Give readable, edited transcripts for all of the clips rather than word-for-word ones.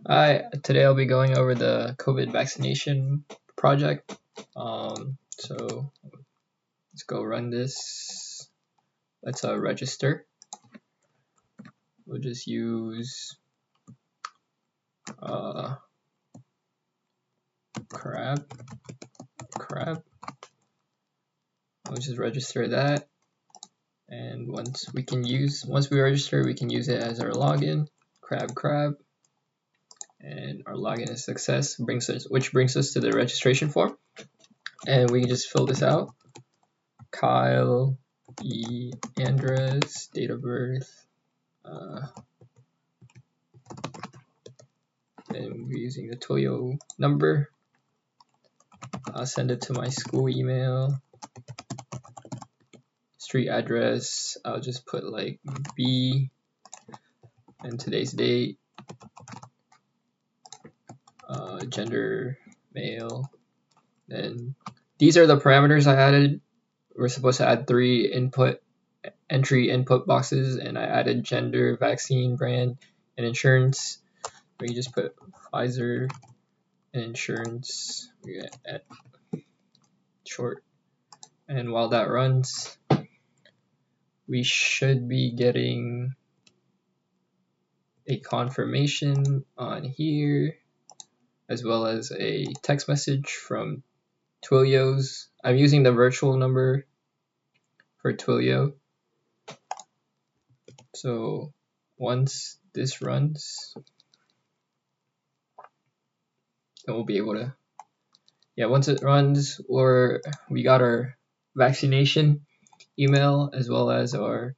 Today I'll be going over the COVID vaccination project. So let's go run this. Let's register. We'll just use uh, crab. I'll just register that, and once we register, we can use it as our login. Crab, and our login is success. Which brings us to the registration form, and we can just fill this out. Kyle E. Andres, date of birth, and we're using the Toyo number. I'll send it to my school email. Street address, I'll just put like B and today's date. Gender, male. Then these are the parameters I added. We're supposed to add 3 entry input boxes, and I added gender, vaccine, brand, and insurance. We just put Pfizer and insurance at short. And while that runs, we should be getting a confirmation on here, as well as a text message from Twilio's. I'm using the virtual number for Twilio. So once this runs, then we'll be able to, once it runs, we got our vaccination email as well as our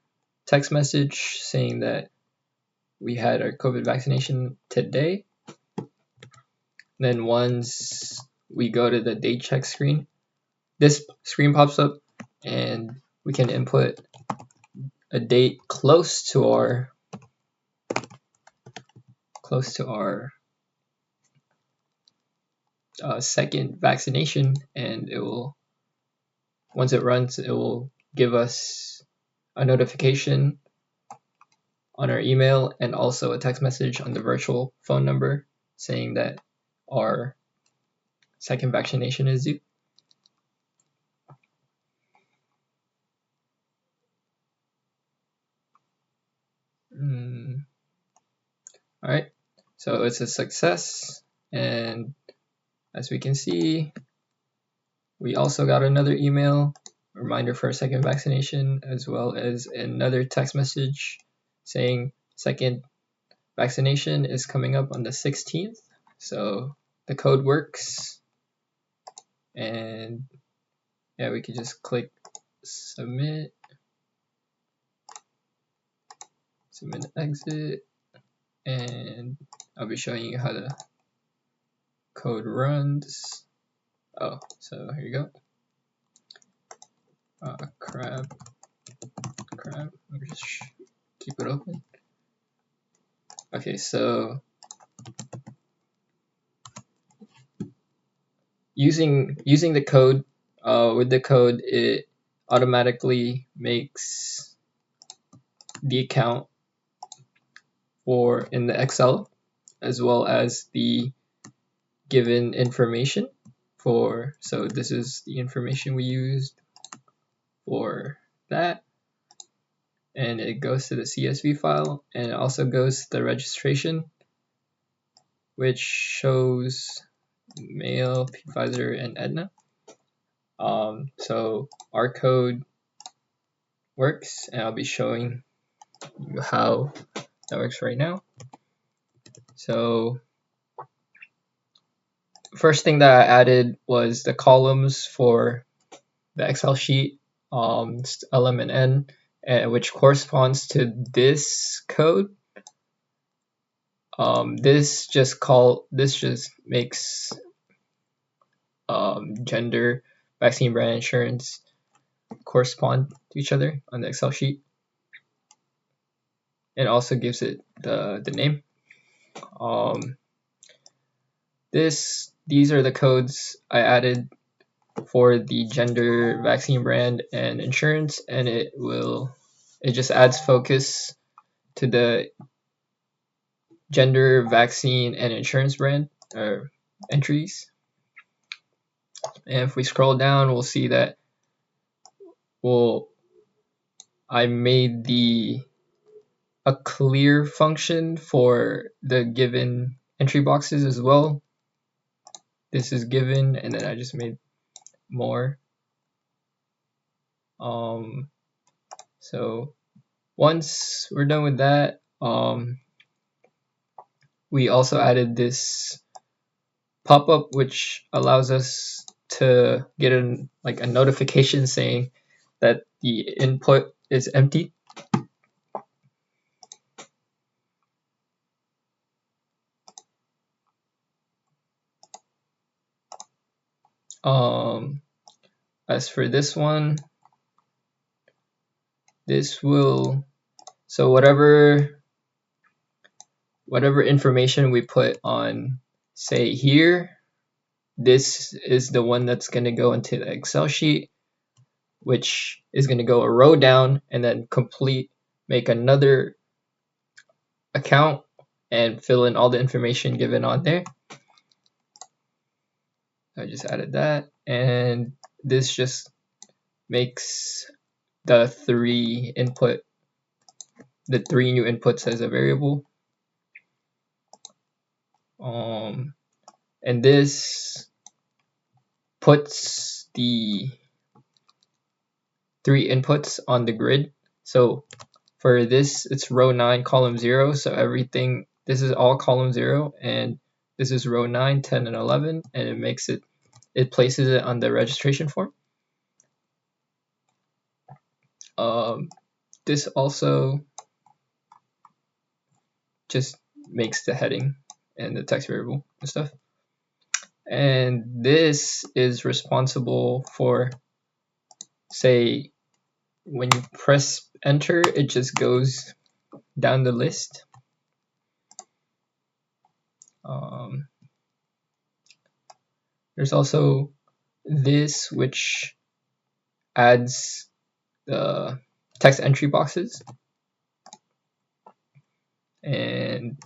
text message saying that we had our COVID vaccination today. Then once we go to the date check screen, this screen pops up and we can input a date close to our second vaccination, and once it runs, it will give us a notification on our email and also a text message on the virtual phone number saying that our second vaccination is due. All right, so it's a success, and as we can see, we also got another email reminder for a second vaccination, as well as another text message saying second vaccination is coming up on the 16th. So the code works, and we can just click submit, exit, and I'll be showing you how the code runs. Oh, so here you go. Crab. Let me just keep it open. Okay, so using the code, with the code, it automatically makes the account in the Excel, as well as the given information so this is the information we used for that, and it goes to the CSV file, and it also goes to the registration, which shows male, Pfizer, and Aetna. So our code works, and I'll be showing you how that works right now. So first thing that I added was the columns for the Excel sheet, LM and N, which corresponds to this code. This just makes gender, vaccine, brand, insurance correspond to each other on the Excel sheet. It also gives it the name. These are the codes I added for the gender, vaccine, brand, and insurance, and it just adds focus to the gender, vaccine, and insurance brand or entries. And if we scroll down, we'll see that I made a clear function for the given entry boxes as well. This is given, and then I just made more. So once we're done with that, we also added this pop-up which allows us to get a notification saying that the input is empty. As for this one, this will, so whatever information we put on, say here, this is the one that's going to go into the Excel sheet, which is going to go a row down and then make another account and fill in all the information given on there. I just added that, and this just makes the three new inputs as a variable. And this puts the 3 inputs on the grid. So for this, it's row 9, column 0. So everything, this is all column 0, and this is row 9, 10, and 11, and it places it on the registration form. This also just makes the heading and the text variable and stuff. And this is responsible for, say, when you press enter, it just goes down the list. There's also this, which adds the text entry boxes, and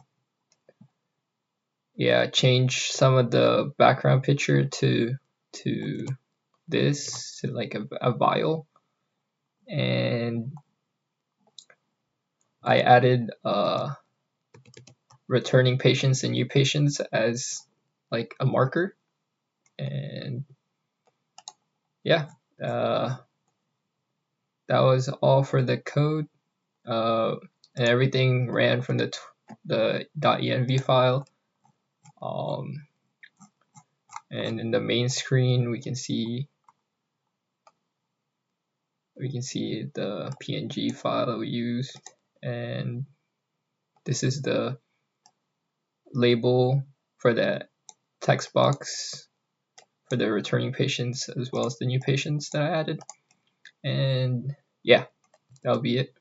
change some of the background picture to this, to like a vial. And I added returning patients and new patients as like a marker. And that was all for the code, and everything ran from the .env file. And in the main screen, we can see the PNG file that we used, and this is the label for that text box for the returning patients as well as the new patients that I added. And yeah, that'll be it.